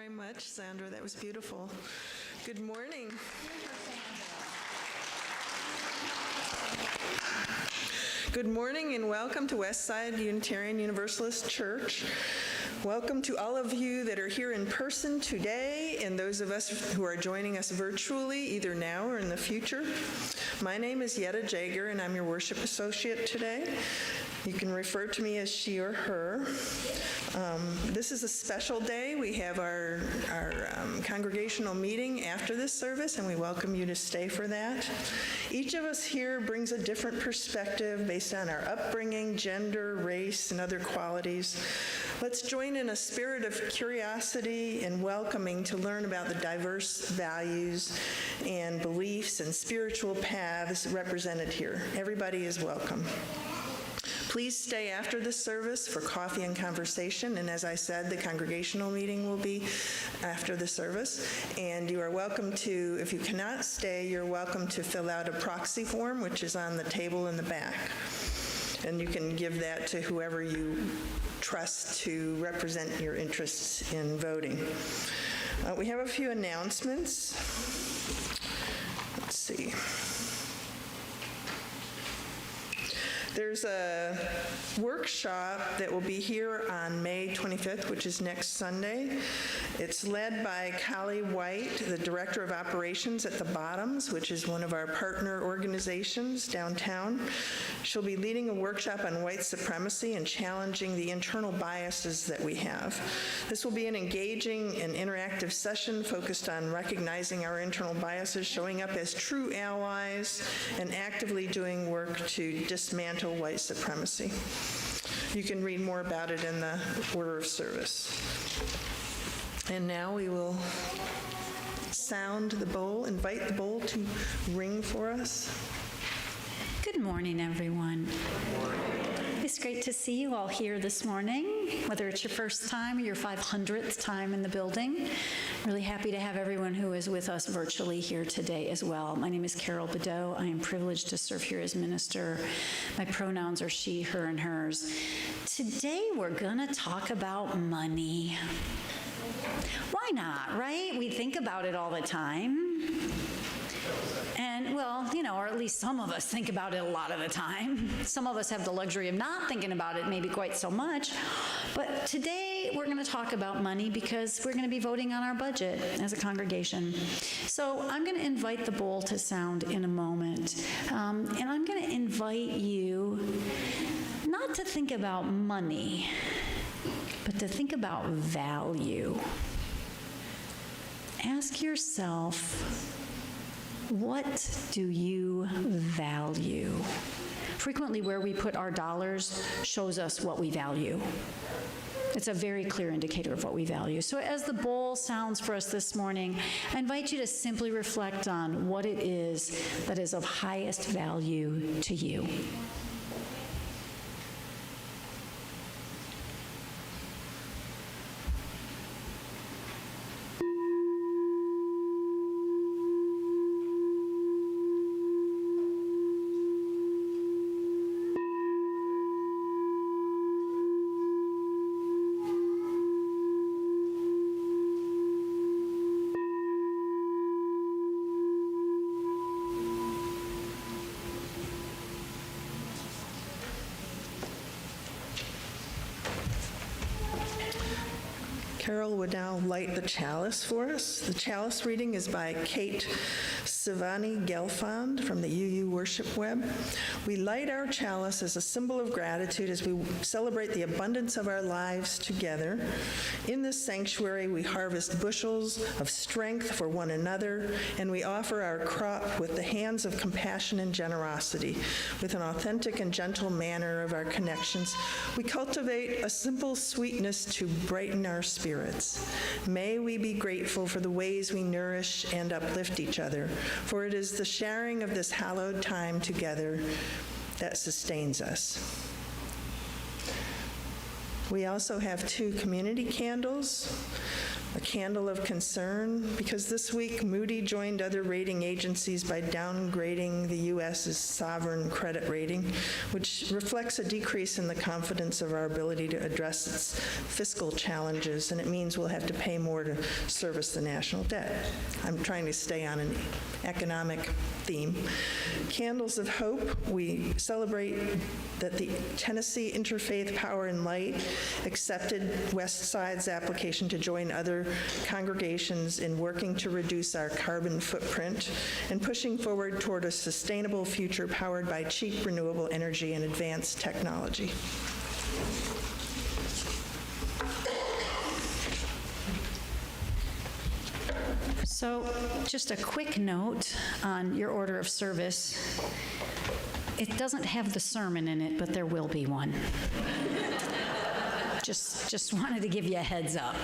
very much, Sandra. That was beautiful. Good morning. Good morning and welcome to Westside Unitarian Universalist Church. Welcome to all of you that are here in person today and those of us who are joining us virtually, either now or in the future. My name is Yetta Jager and I'm your worship associate today. You can refer to me as she or her. This is a special day. We have our congregational meeting after this service, and we welcome you to stay for that. Each of us here brings a different perspective based on our upbringing, gender, race, and other qualities. Let's join in a spirit of curiosity and welcoming to learn about the diverse values and beliefs and spiritual paths represented here. Everybody is welcome. Please stay after the service for coffee and conversation, and as I said, the congregational meeting will be after the service, and you are welcome to, if you cannot stay, you're welcome to fill out a proxy form, which is on the table in the back, and you can give that to whoever you trust to represent your interests in voting. We have a few announcements. Let's see. There's a workshop that will be here on May 25th, which is next Sunday. It's led by Callie White, the Director of Operations at the Bottoms, which is one of our partner organizations downtown. She'll be leading a workshop on white supremacy and challenging the internal biases that we have. This will be an engaging and interactive session focused on recognizing our internal biases, showing up as true allies, and actively doing work to dismantle white supremacy. You can read more about it in the order of service. And now we will sound the bowl, invite the bowl to ring for us. Good morning, everyone. It's great to see you all here this morning, whether it's your first time or your 500th time in the building. Really happy to have everyone who is with us virtually here today as well. My name is Carol Bedeau. I am privileged to serve here as minister. My pronouns are she, her, and hers. Today we're gonna talk about money. Why not, right? We think about it all the time. And, well, you know, or at least some of us think about it a lot of the time. Some of us have the luxury of not thinking about it maybe quite so much. But today we're going to talk about money because we're going to be voting on our budget as a congregation. So I'm going to invite the bowl to sound in a moment. And I'm going to invite you not to think about money, but to think about value. Ask yourself, what do you value? Frequently, where we put our dollars shows us what we value. It's a very clear indicator of what we value. So as the bowl sounds for us this morning, I invite you to simply reflect on what it is that is of highest value to you. Carol would now light the chalice for us. The chalice reading is by Kate Sivani Gelfand from the UU Worship Web. We light our chalice as a symbol of gratitude as we celebrate the abundance of our lives together. In this sanctuary, we harvest bushels of strength for one another, and we offer our crop with the hands of compassion and generosity. With an authentic and gentle manner of our connections, we cultivate a simple sweetness to brighten our spirits. May we be grateful for the ways we nourish and uplift each other, for it is the sharing of this hallowed time together that sustains us. We also have 2 community candles. A candle of concern, because this week Moody joined other rating agencies by downgrading the U.S.'s sovereign credit rating, which reflects a decrease in the confidence of our ability to address its fiscal challenges, and it means we'll have to pay more to service the national debt. I'm trying to stay on an economic theme. Candles of Hope, we celebrate that the Tennessee Interfaith Power and Light accepted Westside's application to join other congregations in working to reduce our carbon footprint and pushing forward toward a sustainable future powered by cheap renewable energy and advanced technology. So just a quick note on your order of service. It doesn't have the sermon in it, but there will be one. Just wanted to give you a heads up.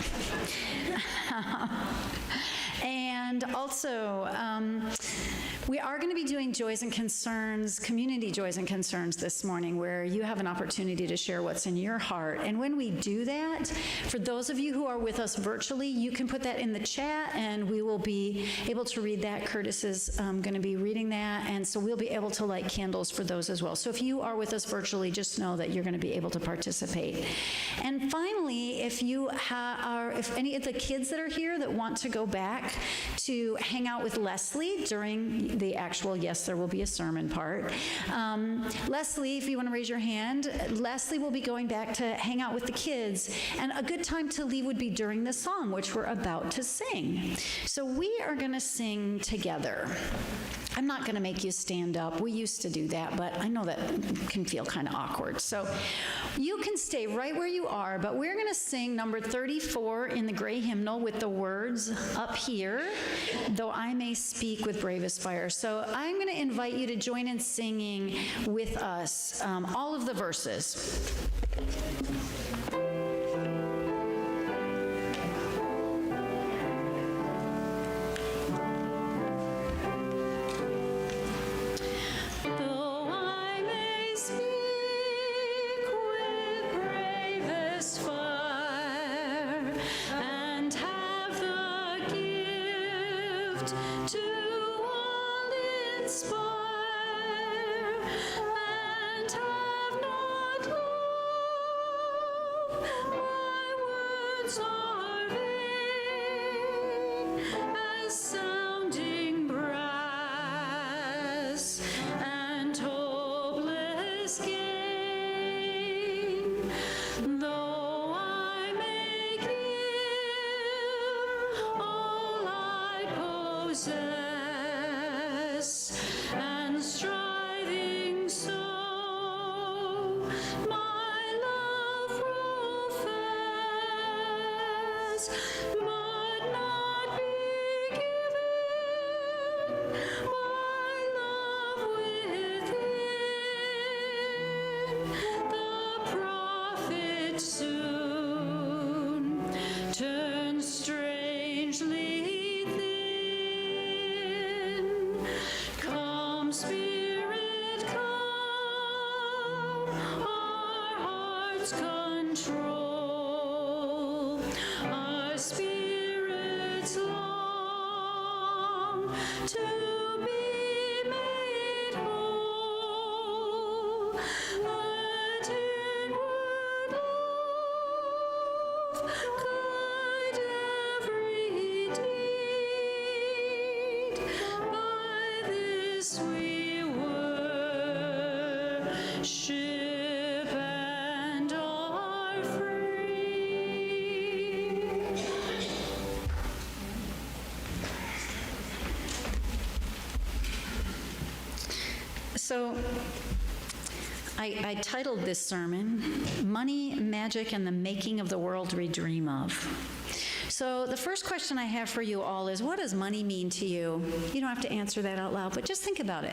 And also, we are going to be doing Joys and Concerns, community Joys and Concerns this morning, where you have an opportunity to share what's in your heart. And when we do that, for those of you who are with us virtually, you can put that in the chat, and we will be able to read that. Curtis is going to be reading that, and so we'll be able to light candles for those as well. So if you are with us virtually, just know that you're going to be able to participate. And finally, if any of the kids that are here that want to go back to hang out with Leslie during the actual, yes, there will be a sermon part. Leslie, if you want to raise your hand, Leslie will be going back to hang out with the kids, and a good time to leave would be during the song, which we're about to sing. So we are going to sing together. I'm not going to make you stand up. We used to do that, but I know that can feel kind of awkward. So you can stay right where you are, but we're going to sing number 34 in the gray hymnal with the words up here, though I may speak with bravest fire. So I'm going to invite you to join in singing with us all of the verses. So I titled this sermon, Money, Magic, and the Making of the World We Dream Of. So the first question I have for you all is, what does money mean to you? You don't have to answer that out loud, but just think about it.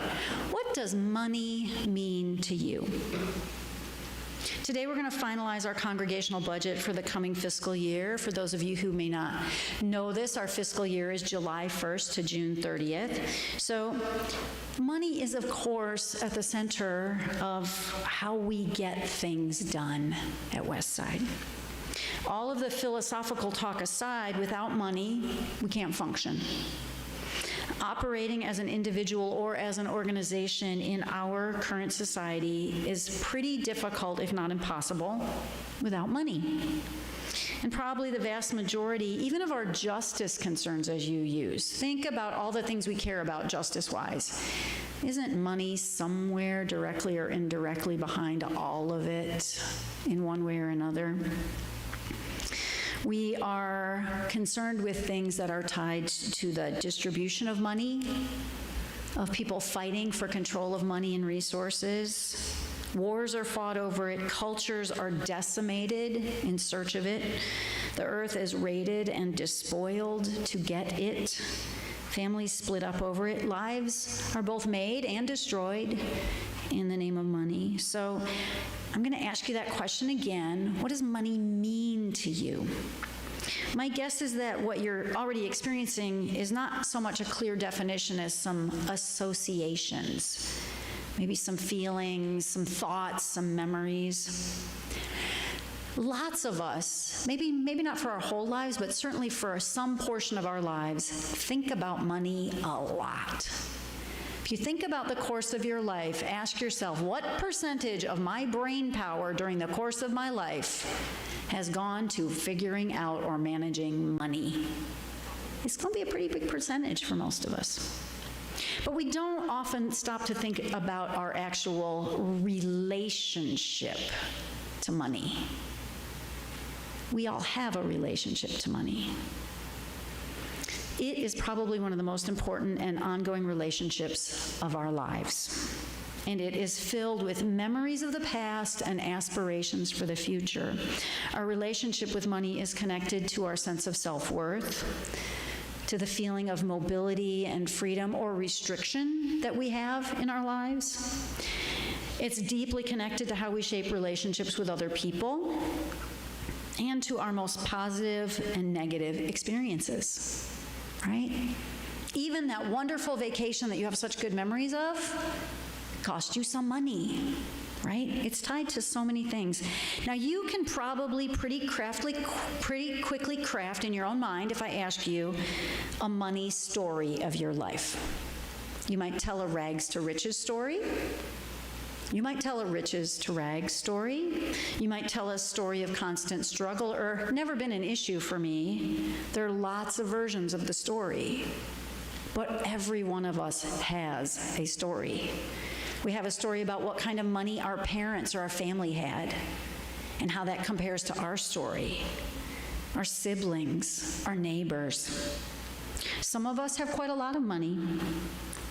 What does money mean to you? Today we're going to finalize our congregational budget for the coming fiscal year. For those of you who may not know this, our fiscal year is July 1st to June 30th. So money is, of course, at the center of how we get things done at Westside. All of the philosophical talk aside, without money, we can't function. Operating as an individual or as an organization in our current society is pretty difficult, if not impossible, without money. And probably the vast majority, even of our justice concerns as you use. Think about all the things we care about justice-wise. Isn't money somewhere directly or indirectly behind all of it in one way or another? We are concerned with things that are tied to the distribution of money, of people fighting for control of money and resources. Wars are fought over it. Cultures are decimated in search of it. The earth is raided and despoiled to get it. Families split up over it. Lives are both made and destroyed in the name of money. So I'm going to ask you that question again. What does money mean to you? My guess is that what you're already experiencing is not so much a clear definition as some associations, maybe some feelings, some thoughts, some memories. Lots of us, maybe not for our whole lives, but certainly for some portion of our lives, think about money a lot. If you think about the course of your life, ask yourself, what percentage of my brain power during the course of my life has gone to figuring out or managing money? It's going to be a pretty big percentage for most of us. But we don't often stop to think about our actual relationship to money. We all have a relationship to money. It is probably one of the most important and ongoing relationships of our lives. And it is filled with memories of the past and aspirations for the future. Our relationship with money is connected to our sense of self-worth, to the feeling of mobility and freedom or restriction that we have in our lives. It's deeply connected to how we shape relationships with other people and to our most positive and negative experiences, right? Even that wonderful vacation that you have such good memories of cost you some money, right? It's tied to so many things. Now, you can probably pretty quickly craft in your own mind, if I ask you, a money story of your life. You might tell a rags to riches story. You might tell a riches to rags story. You might tell a story of constant struggle or never been an issue for me. There are lots of versions of the story, but every one of us has a story. We have a story about what kind of money our parents or our family had and how that compares to our story, our siblings, our neighbors. Some of us have quite a lot of money.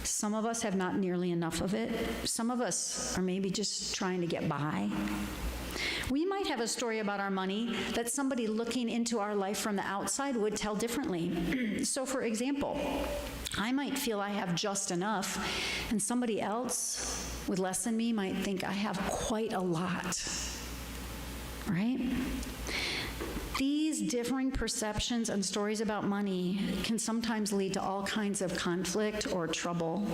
Some of us have not nearly enough of it. Some of us are maybe just trying to get by. We might have a story about our money that somebody looking into our life from the outside would tell differently. So, for example, I might feel I have just enough, and somebody else with less than me might think I have quite a lot, right? These differing perceptions and stories about money can sometimes lead to all kinds of conflict or trouble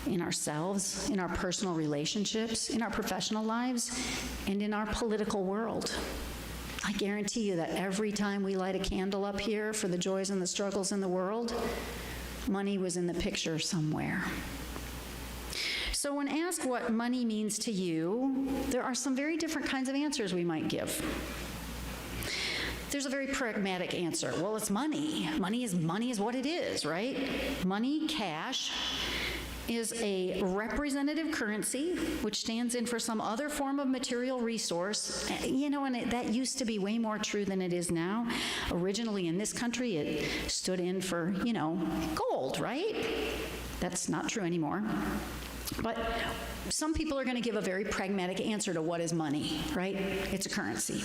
in ourselves, in our personal relationships, in our professional lives, and in our political world. I guarantee you that every time we light a candle up here for the joys and the struggles in the world, money was in the picture somewhere. So when asked what money means to you, there are some very different kinds of answers we might give. There's a very pragmatic answer. Well, it's money. Money is what it is, right? Money, cash, is a representative currency, which stands in for some other form of material resource. And that used to be way more true than it is now. Originally in this country, it stood in for, gold, right? That's not true anymore. But some people are going to give a very pragmatic answer to what is money, right? It's a currency.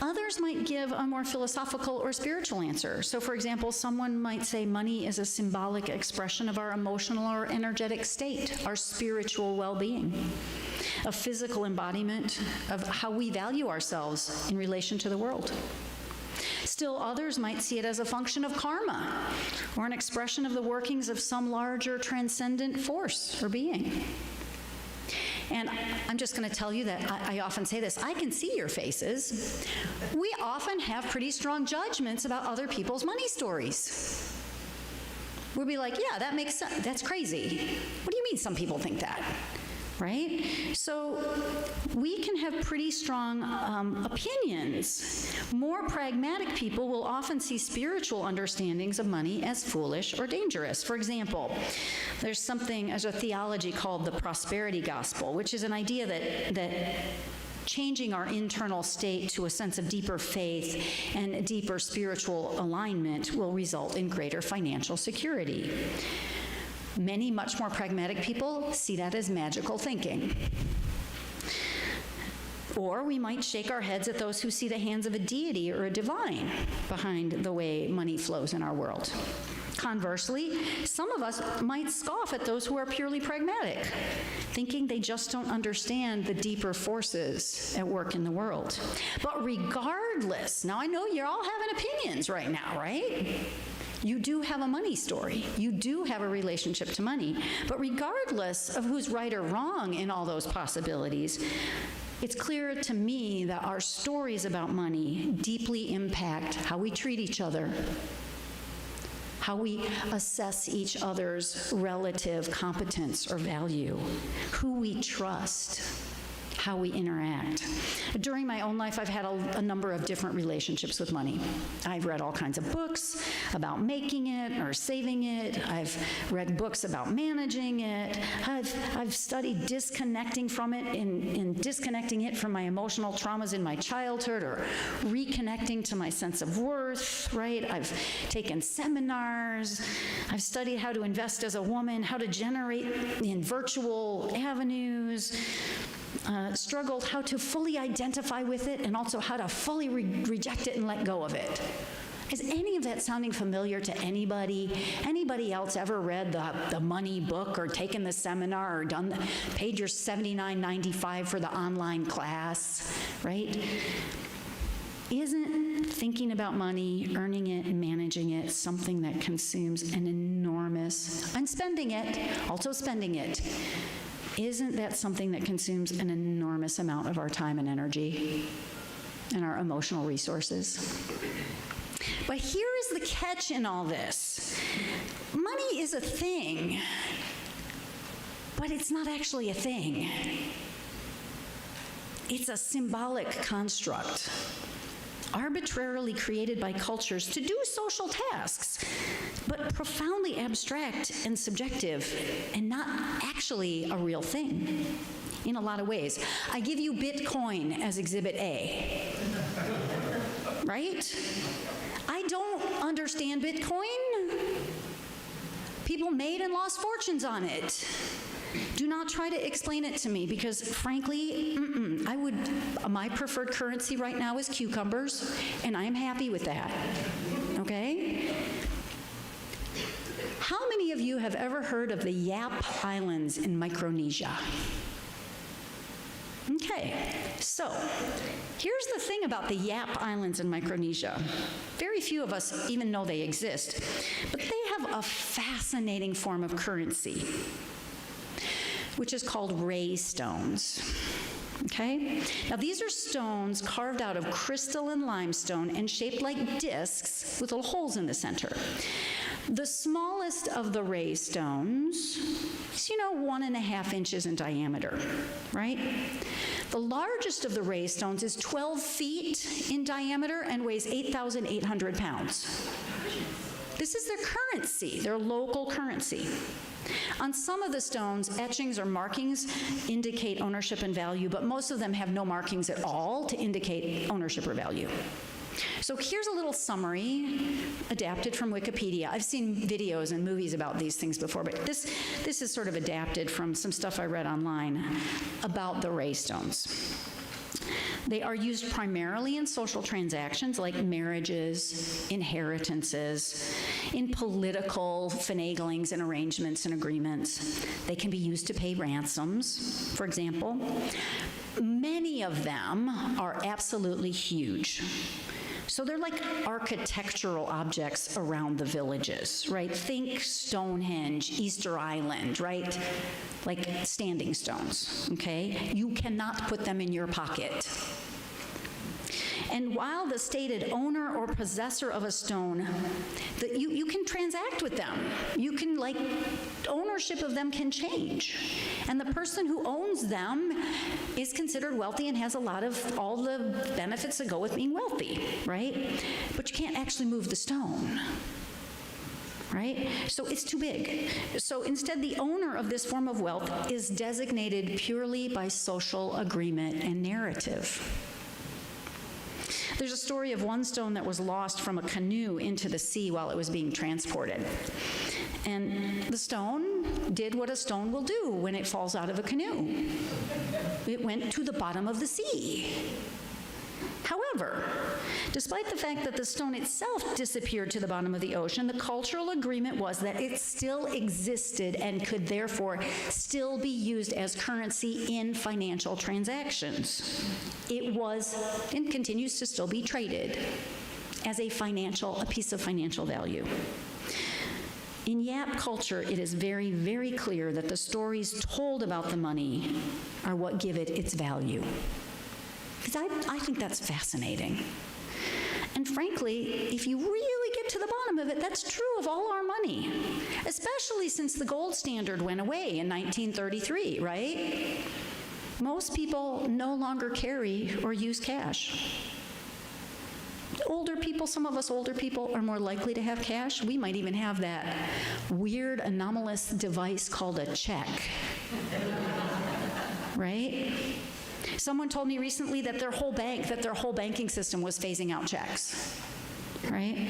Others might give a more philosophical or spiritual answer. So, for example, someone might say money is a symbolic expression of our emotional or energetic state, our spiritual well-being, a physical embodiment of how we value ourselves in relation to the world. Still, others might see it as a function of karma or an expression of the workings of some larger transcendent force or being. And I'm just going to tell you that I often say this, I can see your faces. We often have pretty strong judgments about other people's money stories. We'll be like, yeah, that makes sense. That's crazy. What do you mean some people think that? Right? So we can have pretty strong opinions. More pragmatic people will often see spiritual understandings of money as foolish or dangerous. For example, there's a theology called the prosperity gospel, which is an idea that changing our internal state to a sense of deeper faith and deeper spiritual alignment will result in greater financial security. Many much more pragmatic people see that as magical thinking. Or we might shake our heads at those who see the hands of a deity or a divine behind the way money flows in our world. Conversely, some of us might scoff at those who are purely pragmatic, thinking they just don't understand the deeper forces at work in the world. But regardless, now I know you're all having opinions right now, right? You do have a money story. You do have a relationship to money. But regardless of who's right or wrong in all those possibilities, it's clear to me that our stories about money deeply impact how we treat each other, how we assess each other's relative competence or value, who we trust, how we interact. During my own life, I've had a number of different relationships with money. I've read all kinds of books about making it or saving it. I've read books about managing it. I've studied disconnecting from it and disconnecting it from my emotional traumas in my childhood or reconnecting to my sense of worth, right? I've taken seminars. I've studied how to invest as a woman, how to generate in virtual avenues, struggled how to fully identify with it and also how to fully reject it and let go of it. Is any of that sounding familiar to anybody? Anybody else ever read the money book or taken the seminar or paid your $79.95 for the online class, right? Isn't thinking about money, earning it, and managing it something that consumes an enormous, and spending it, also spending it, isn't that something that consumes an enormous amount of our time and energy and our emotional resources? But here is the catch in all this. Money is a thing, but it's not actually a thing. It's a symbolic construct, arbitrarily created by cultures to do social tasks, but profoundly abstract and subjective and not actually a real thing in a lot of ways. I give you Bitcoin as Exhibit A, right? I don't understand Bitcoin. People made and lost fortunes on it. Do not try to explain it to me because, frankly, my preferred currency right now is cucumbers, and I'm happy with that, okay? How many of you have ever heard of the Yap Islands in Micronesia? Okay, so here's the thing about the Yap Islands in Micronesia. Very few of us even know they exist, but they have a fascinating form of currency, which is called ray stones. Okay? Now, these are stones carved out of crystalline limestone and shaped like discs with little holes in the center. The smallest of the ray stones is, 1.5 inches in diameter, right? The largest of the ray stones is 12 feet in diameter and weighs 8,800 pounds. This is their currency, their local currency. On some of the stones, etchings or markings indicate ownership and value, but most of them have no markings at all to indicate ownership or value. So here's a little summary adapted from Wikipedia. I've seen videos and movies about these things before, but this is sort of adapted from some stuff I read online about the ray stones. They are used primarily in social transactions like marriages, inheritances, in political finaglings and arrangements and agreements. They can be used to pay ransoms, for example. Many of them are absolutely huge. So they're like architectural objects around the villages, right? Think Stonehenge, Easter Island, right? Like standing stones, okay? You cannot put them in your pocket. And while the stated owner or possessor of a stone, you can transact with them. You can, like, ownership of them can change. And the person who owns them is considered wealthy and has a lot of all the benefits that go with being wealthy, right? But you can't actually move the stone. Right? So it's too big. So instead, the owner of this form of wealth is designated purely by social agreement and narrative. There's a story of one stone that was lost from a canoe into the sea while it was being transported. And the stone did what a stone will do when it falls out of a canoe. It went to the bottom of the sea. However, despite the fact that the stone itself disappeared to the bottom of the ocean, the cultural agreement was that it still existed and could therefore still be used as currency in financial transactions. It was and continues to still be traded as a piece of financial value. In Yap culture, it is very, very clear that the stories told about the money are what give it its value. Because I think that's fascinating. And frankly, if you really get to the bottom of it, that's true of all our money, especially since the gold standard went away in 1933, right? Most people no longer carry or use cash. Older people, some of us older people, are more likely to have cash. We might even have that weird, anomalous device called a check, right? Someone told me recently that their whole banking system was phasing out checks, right?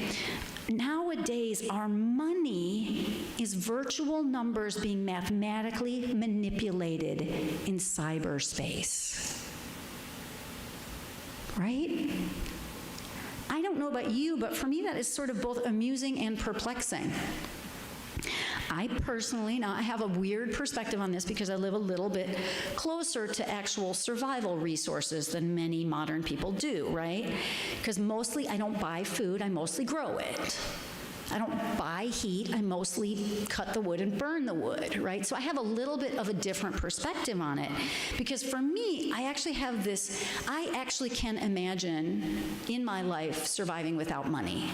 Nowadays, our money is virtual numbers being mathematically manipulated in cyberspace, right? I don't know about you, but for me that is sort of both amusing and perplexing. I personally, now I have a weird perspective on this because I live a little bit closer to actual survival resources than many modern people do, right? Because mostly I don't buy food, I mostly grow it. I don't buy heat, I mostly cut the wood and burn the wood, right? So I have a little bit of a different perspective on it. Because for me, I actually can imagine in my life surviving without money.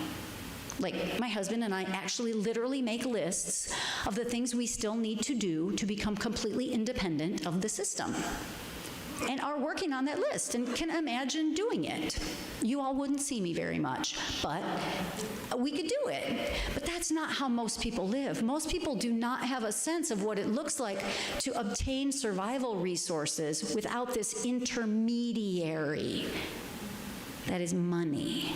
Like, my husband and I actually literally make lists of the things we still need to do to become completely independent of the system, and are working on that list and can imagine doing it. You all wouldn't see me very much, but we could do it. But that's not how most people live. Most people do not have a sense of what it looks like to obtain survival resources without this intermediary that is money.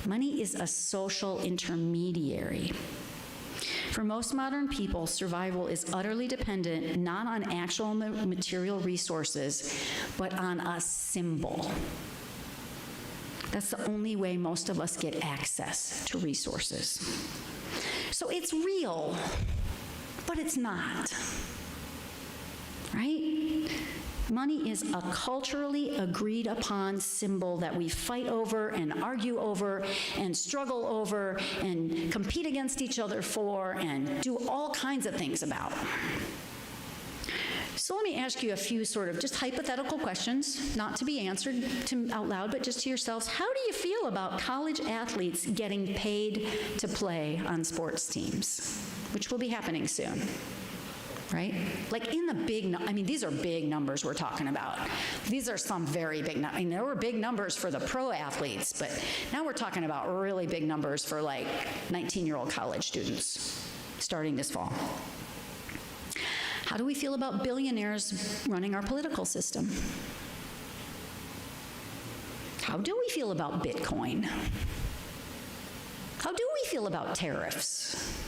Money is a social intermediary. For most modern people, survival is utterly dependent not on actual material resources, but on a symbol. That's the only way most of us get access to resources. So it's real, but it's not, right? Money is a culturally agreed upon symbol that we fight over and argue over and struggle over and compete against each other for and do all kinds of things about. So let me ask you a few sort of just hypothetical questions, not to be answered out loud, but just to yourselves. How do you feel about college athletes getting paid to play on sports teams, which will be happening soon? Right? Like in the big, these are big numbers we're talking about. These are some very big numbers. There were big numbers for the pro athletes, but now we're talking about really big numbers for like 19-year-old college students starting this fall. How do we feel about billionaires running our political system? How do we feel about Bitcoin? How do we feel about tariffs?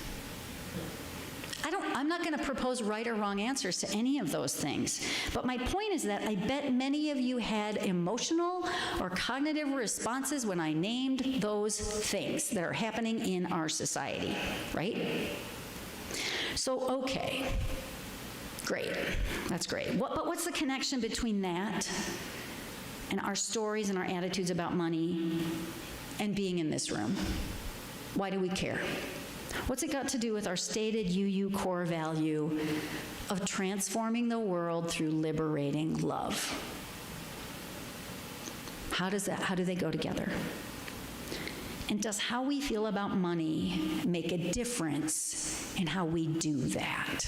I'm not going to propose right or wrong answers to any of those things. But my point is that I bet many of you had emotional or cognitive responses when I named those things that are happening in our society, right? So, okay, great. That's great. But what's the connection between that and our stories and our attitudes about money and being in this room? Why do we care? What's it got to do with our stated UU core value of transforming the world through liberating love? How do they go together? And does how we feel about money make a difference in how we do that?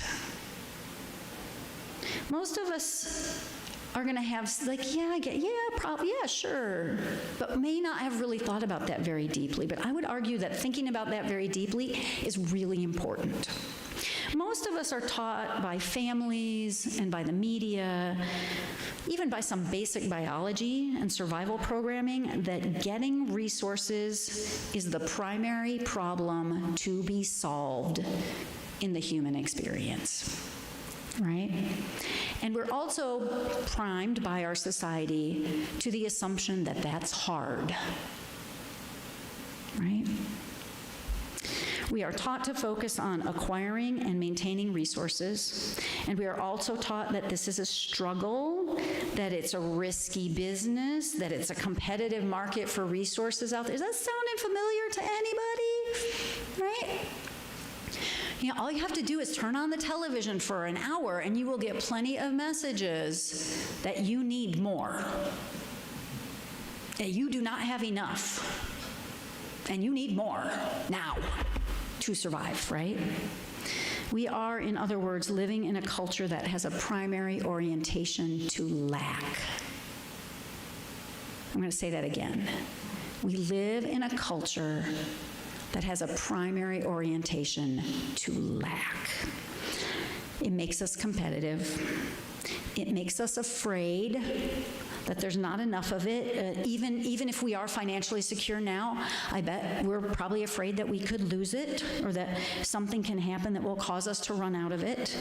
Most of us are going to have like, yeah, sure, but may not have really thought about that very deeply. But I would argue that thinking about that very deeply is really important. Most of us are taught by families and by the media, even by some basic biology and survival programming, that getting resources is the primary problem to be solved in the human experience, right? And we're also primed by our society to the assumption that that's hard, right? We are taught to focus on acquiring and maintaining resources, and we are also taught that this is a struggle, that it's a risky business, that it's a competitive market for resources out there. Is that sounding familiar to anybody? Right? You know, all you have to do is turn on the television for an hour and you will get plenty of messages that you need more, that you do not have enough, and you need more now to survive, right? We are, in other words, living in a culture that has a primary orientation to lack. I'm going to say that again. We live in a culture that has a primary orientation to lack. It makes us competitive. It makes us afraid that there's not enough of it. Even if we are financially secure now, I bet we're probably afraid that we could lose it, or that something can happen that will cause us to run out of it.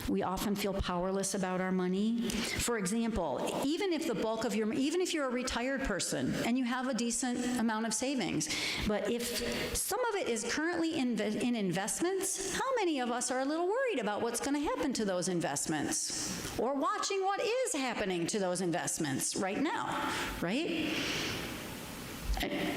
We often feel powerless about our money. For example, even if you're a retired person and you have a decent amount of savings, but if some of it is currently in investments, how many of us are a little worried about what's going to happen to those investments, or watching what is happening to those investments right now, right?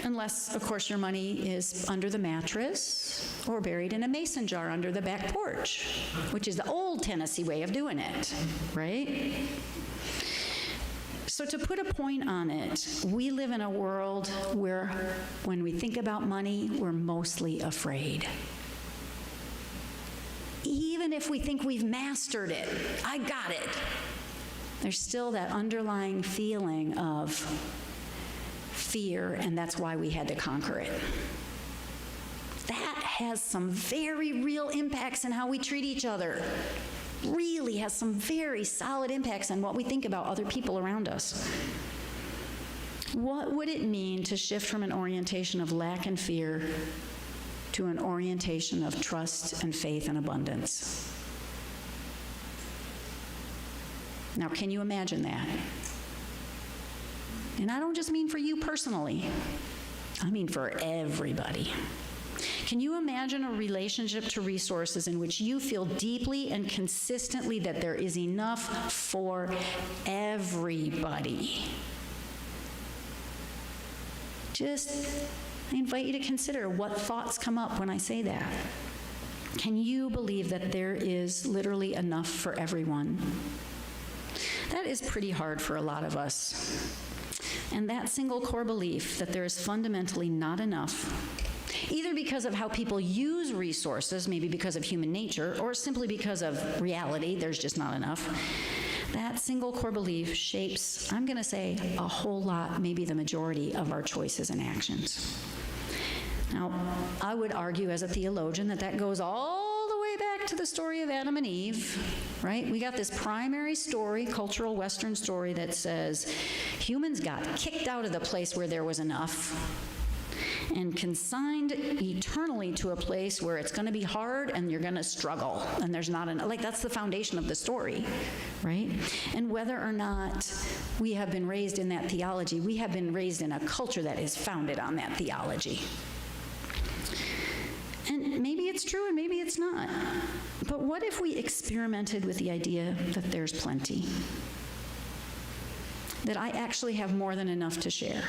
Unless, of course, your money is under the mattress or buried in a mason jar under the back porch, which is the old Tennessee way of doing it, right? So to put a point on it, we live in a world where when we think about money, we're mostly afraid. Even if we think we've mastered it, I got it, there's still that underlying feeling of fear, and that's why we had to conquer it. That has some very real impacts in how we treat each other. Really has some very solid impacts on what we think about other people around us. What would it mean to shift from an orientation of lack and fear to an orientation of trust and faith and abundance? Now, can you imagine that? And I don't just mean for you personally. I mean for everybody. Can you imagine a relationship to resources in which you feel deeply and consistently that there is enough for everybody? I invite you to consider what thoughts come up when I say that. Can you believe that there is literally enough for everyone? That is pretty hard for a lot of us. And that single core belief that there is fundamentally not enough, either because of how people use resources, maybe because of human nature, or simply because of reality, there's just not enough, that single core belief shapes, I'm going to say, a whole lot, maybe the majority of our choices and actions. Now, I would argue as a theologian that goes all the way back to the story of Adam and Eve, right? We got this primary story, cultural Western story, that says humans got kicked out of the place where there was enough and consigned eternally to a place where it's going to be hard and you're going to struggle and there's not enough. Like, that's the foundation of the story, right? And whether or not we have been raised in that theology, we have been raised in a culture that is founded on that theology. And maybe it's true and maybe it's not. But what if we experimented with the idea that there's plenty? That I actually have more than enough to share?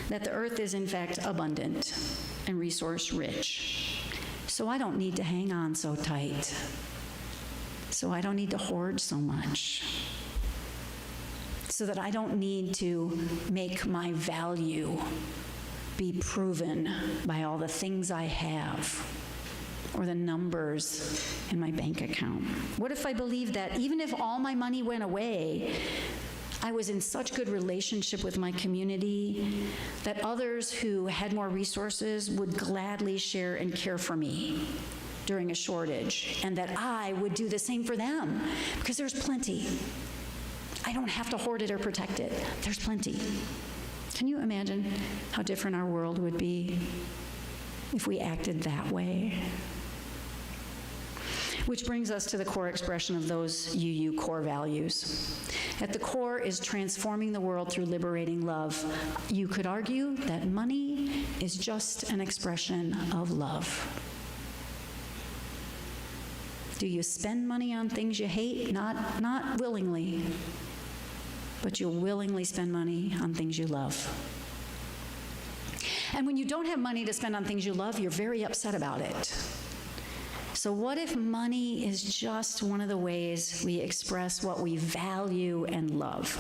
that the earth is in fact abundant and resource rich. So I don't need to hang on so tight. So I don't need to hoard so much. So that I don't need to make my value be proven by all the things I have or the numbers in my bank account. What if I believed that even if all my money went away, I was in such good relationship with my community that others who had more resources would gladly share and care for me during a shortage, and that I would do the same for them because there's plenty. I don't have to hoard it or protect it. There's plenty. Can you imagine how different our world would be if we acted that way? Which brings us to the core expression of those UU core values. At the core is transforming the world through liberating love. You could argue that money is just an expression of love. Do you spend money on things you hate? Not willingly, but you'll willingly spend money on things you love. And when you don't have money to spend on things you love, you're very upset about it. So what if money is just one of the ways we express what we value and love?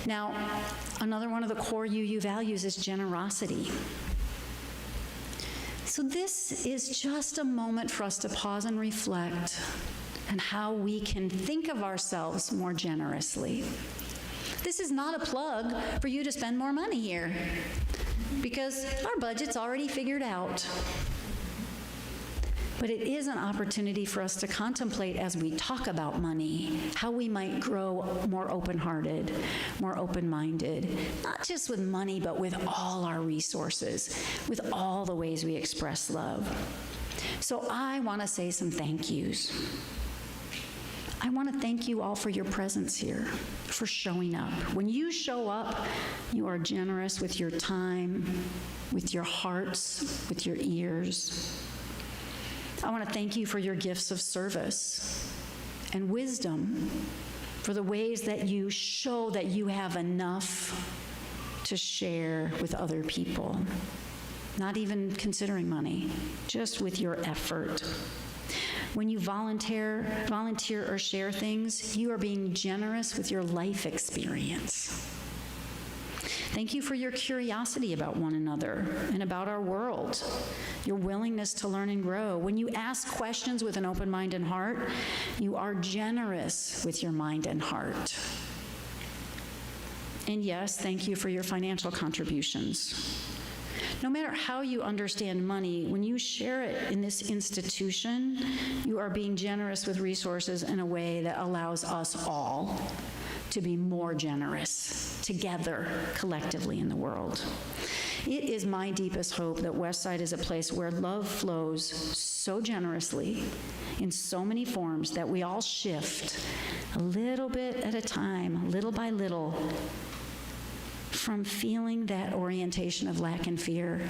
Now, another one of the core UU values is generosity. So this is just a moment for us to pause and reflect on how we can think of ourselves more generously. This is not a plug for you to spend more money here, because our budget's already figured out. But it is an opportunity for us to contemplate as we talk about money, how we might grow more open-hearted, more open-minded, not just with money, but with all our resources, with all the ways we express love. So I want to say some thank yous. I want to thank you all for your presence here, for showing up. When you show up, you are generous with your time, with your hearts, with your ears. I want to thank you for your gifts of service and wisdom, for the ways that you show that you have enough to share with other people, not even considering money, just with your effort. When you volunteer or share things, you are being generous with your life experience. Thank you for your curiosity about one another and about our world, your willingness to learn and grow. When you ask questions with an open mind and heart, you are generous with your mind and heart. And yes, thank you for your financial contributions. No matter how you understand money, when you share it in this institution, you are being generous with resources in a way that allows us all to be more generous together, collectively in the world. It is my deepest hope that Westside is a place where love flows so generously in so many forms that we all shift a little bit at a time, little by little, from feeling that orientation of lack and fear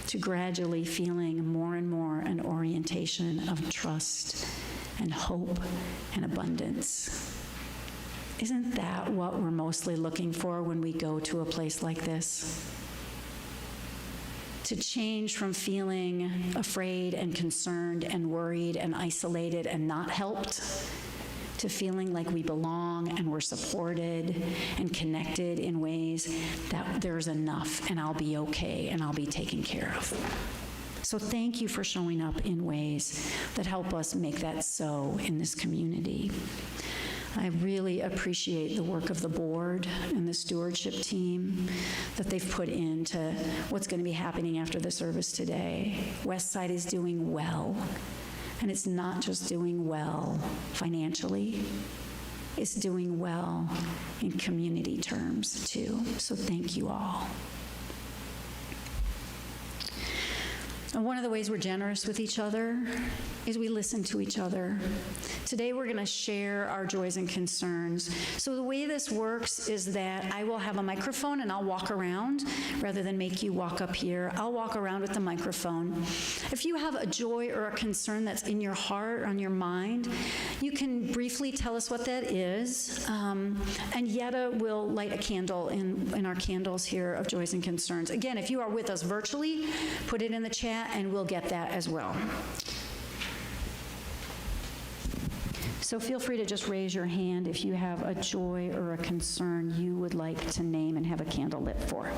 to gradually feeling more and more an orientation of trust and hope and abundance. Isn't that what we're mostly looking for when we go to a place like this? To change from feeling afraid and concerned and worried and isolated and not helped, to feeling like we belong and we're supported and connected in ways that there's enough and I'll be okay and I'll be taken care of. So thank you for showing up in ways that help us make that so in this community. I really appreciate the work of the board and the stewardship team that they've put into what's going to be happening after the service today. Westside is doing well, and it's not just doing well financially, it's doing well in community terms too. So thank you all. And one of the ways we're generous with each other is we listen to each other. Today we're going to share our joys and concerns. So the way this works is that I will have a microphone and I'll walk around rather than make you walk up here. I'll walk around with the microphone. If you have a joy or a concern that's in your heart or on your mind, you can briefly tell us what that is. And Yetta will light a candle in our candles here of joys and concerns. Again, if you are with us virtually, put it in the chat and we'll get that as well. So feel free to just raise your hand if you have a joy or a concern you would like to name and have a candle lit for.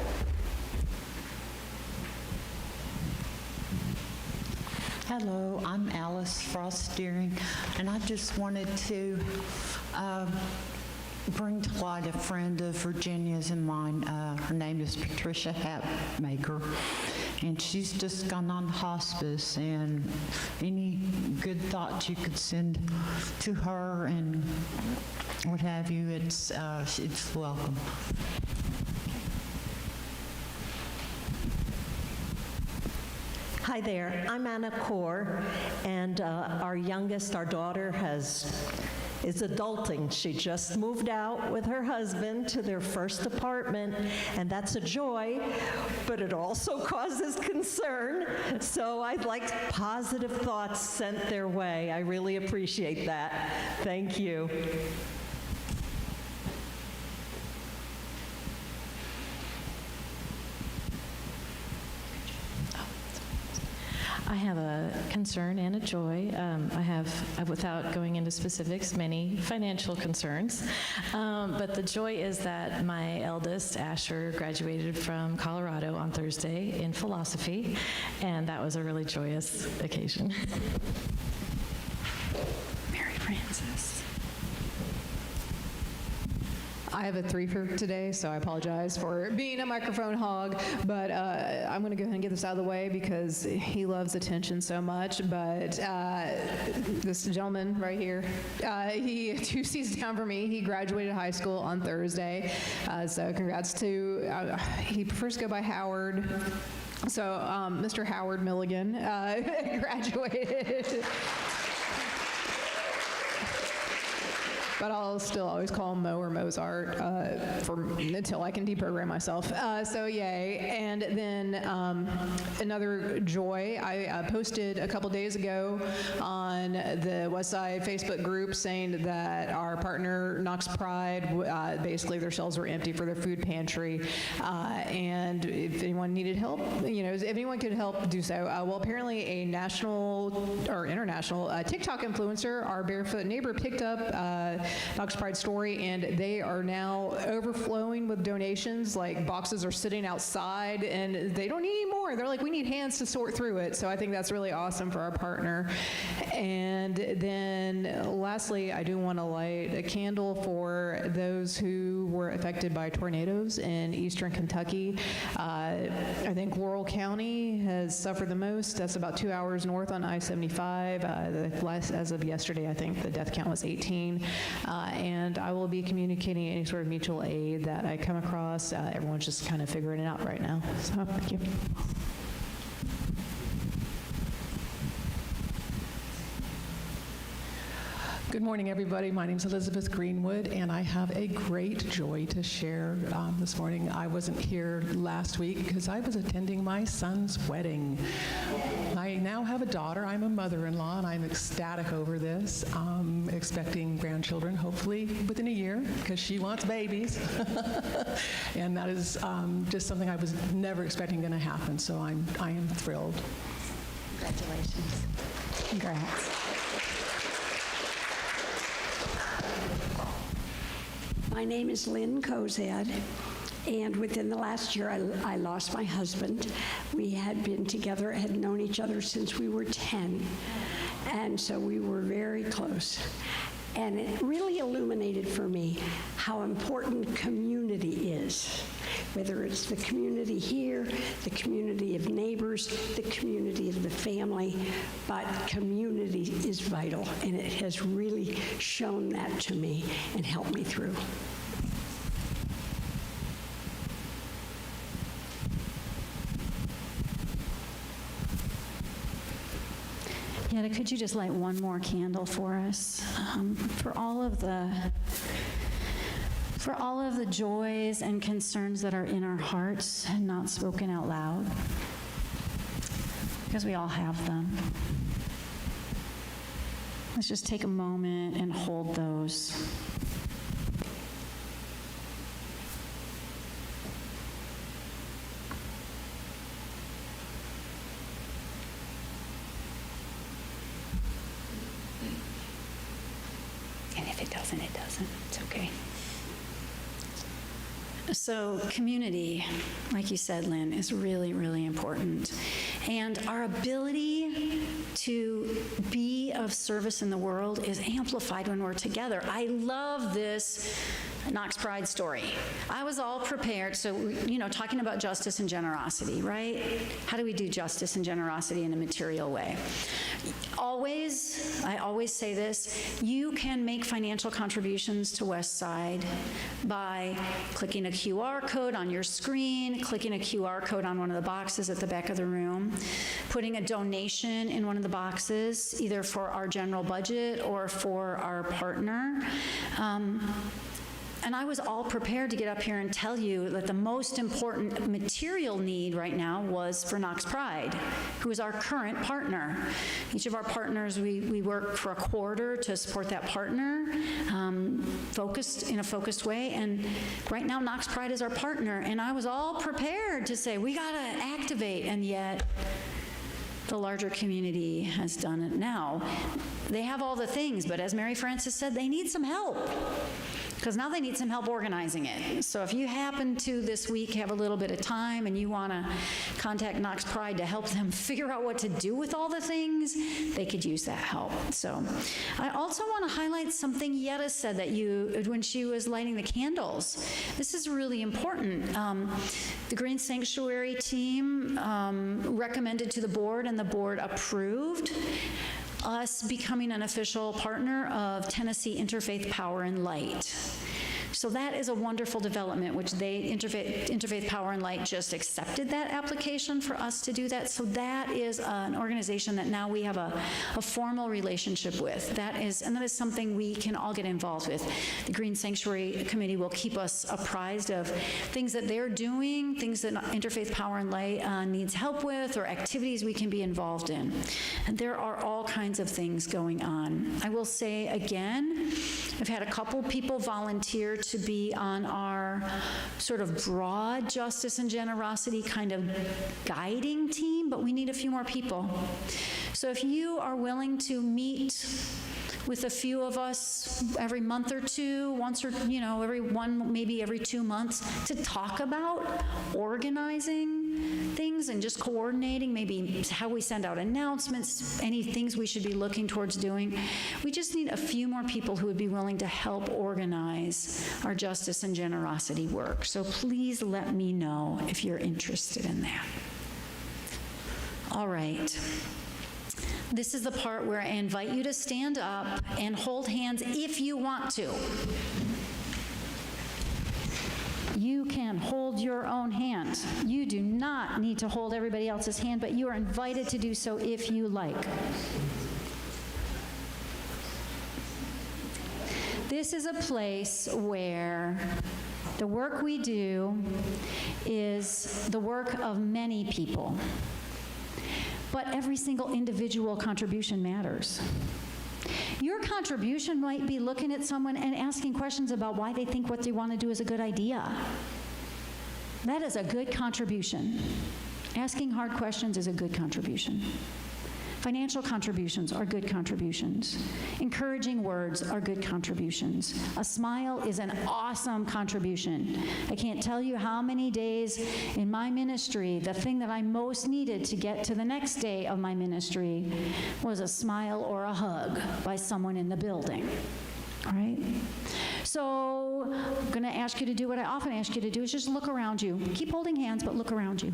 Hello, I'm Alice Frost-Deering, and I just wanted to bring to light a friend of Virginia's and mine. Her name is Patricia Hatmaker, and she's just gone on hospice, and any good thoughts you could send to her and what have you, it's welcome. Hi there, I'm Anna Kaur, and our youngest, our daughter, is adulting. She just moved out with her husband to their first apartment, and that's a joy, but it also causes concern. So I'd like positive thoughts sent their way. I really appreciate that. Thank you. I have a concern and a joy. I have, without going into specifics, many financial concerns. But the joy is that my eldest, Asher, graduated from Colorado on Thursday in philosophy, and that was a really joyous occasion. Mary Frances. I have a 3 for today, so I apologize for being a microphone hog, but I'm going to go ahead and get this out of the way because he loves attention so much. But this gentleman right here, he 2 seats down for me. He graduated high school on Thursday, so congrats to, he prefers to go by Howard. So Mr. Howard Milligan graduated. But I'll still always call him Mo or Mozart until I can deprogram myself. So yay. And then another joy, I posted a couple days ago on the Westside Facebook group saying that our partner, Knox Pride, basically their shelves were empty for their food pantry. And if anyone needed help, if anyone could help, do so. Well, apparently a national or international TikTok influencer, our barefoot neighbor, picked up Knox Pride story, and they are now overflowing with donations. Like, boxes are sitting outside, and they don't need any more. They're like, we need hands to sort through it. So I think that's really awesome for our partner. And then lastly, I do want to light a candle for those who were affected by tornadoes in eastern Kentucky. I think Laurel County has suffered the most. That's about 2 hours north on I-75. As of yesterday, I think the death count was 18. And I will be communicating any sort of mutual aid that I come across. Everyone's just kind of figuring it out right now. So, thank you. Good morning, everybody. My name is Elizabeth Greenwood, and I have a great joy to share this morning. I wasn't here last week because I was attending my son's wedding. I now have a daughter. I'm a mother-in-law, and I'm ecstatic over this. Expecting grandchildren, hopefully within a year, because she wants babies. And that is just something I was never expecting going to happen, so I am thrilled. Congratulations. Congrats. My name is Lynn Kozad, and within the last year, I lost my husband. We had been together, had known each other since we were 10, and so we were very close. And it really illuminated for me how important community is, whether it's the community here, the community of neighbors, the community of the family, but community is vital, and it has really shown that to me and helped me through. Yetta, could you just light one more candle for us? For all of the joys and concerns that are in our hearts and not spoken out loud, because we all have them. Let's just take a moment and hold those. And if it doesn't, it doesn't. It's okay. So community, like you said, Lynn, is really, really important. And our ability to be of service in the world is amplified when we're together. I love this Knox Pride story. I was all prepared. So, talking about justice and generosity, right? How do we do justice and generosity in a material way? I always say this, you can make financial contributions to Westside by clicking a QR code on your screen, clicking a QR code on one of the boxes at the back of the room, putting a donation in one of the boxes, either for our general budget or for our partner. And I was all prepared to get up here and tell you that the most important material need right now was for Knox Pride, who is our current partner. Each of our partners, we work for a quarter to support that partner, in a focused way. And right now, Knox Pride is our partner. And I was all prepared to say, we got to activate. And yet, the larger community has done it now. They have all the things, but as Mary Frances said, they need some help. Because now they need some help organizing it. So if you happen to this week have a little bit of time and you want to contact Knox Pride to help them figure out what to do with all the things, they could use that help. So I also want to highlight something Yetta said when she was lighting the candles. This is really important. The Green Sanctuary team recommended to the board, and the board approved us becoming an official partner of Tennessee Interfaith Power and Light. So that is a wonderful development, which Interfaith Power and Light just accepted that application for us to do that. So that is an organization that now we have a formal relationship with. That is something we can all get involved with. The Green Sanctuary Committee will keep us apprised of things that they're doing, things that Interfaith Power and Light needs help with, or activities we can be involved in. And there are all kinds of things going on. I will say again, I've had a couple people volunteer to be on our sort of broad justice and generosity kind of guiding team, but we need a few more people. So if you are willing to meet with a few of us every month or two, once or, maybe every 2 months, to talk about organizing things and just coordinating, maybe how we send out announcements, any things we should be looking towards doing. We just need a few more people who would be willing to help organize our justice and generosity work. So please let me know if you're interested in that. All right. This is the part where I invite you to stand up and hold hands if you want to. You can hold your own hand. You do not need to hold everybody else's hand, but you are invited to do so if you like. This is a place where the work we do is the work of many people. But every single individual contribution matters. Your contribution might be looking at someone and asking questions about why they think what they want to do is a good idea. That is a good contribution. Asking hard questions is a good contribution. Financial contributions are good contributions. Encouraging words are good contributions. A smile is an awesome contribution. I can't tell you how many days in my ministry, the thing that I most needed to get to the next day of my ministry was a smile or a hug by someone in the building. All right? So I'm going to ask you to do what I often ask you to do, is just look around you. Keep holding hands, but look around you.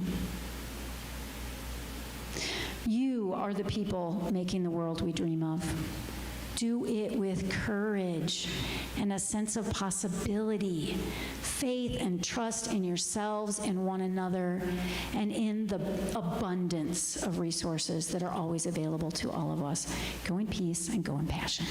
You are the people making the world we dream of. Do it with courage and a sense of possibility. faith and trust in yourselves and one another, and in the abundance of resources that are always available to all of us. Go in peace and go in passion.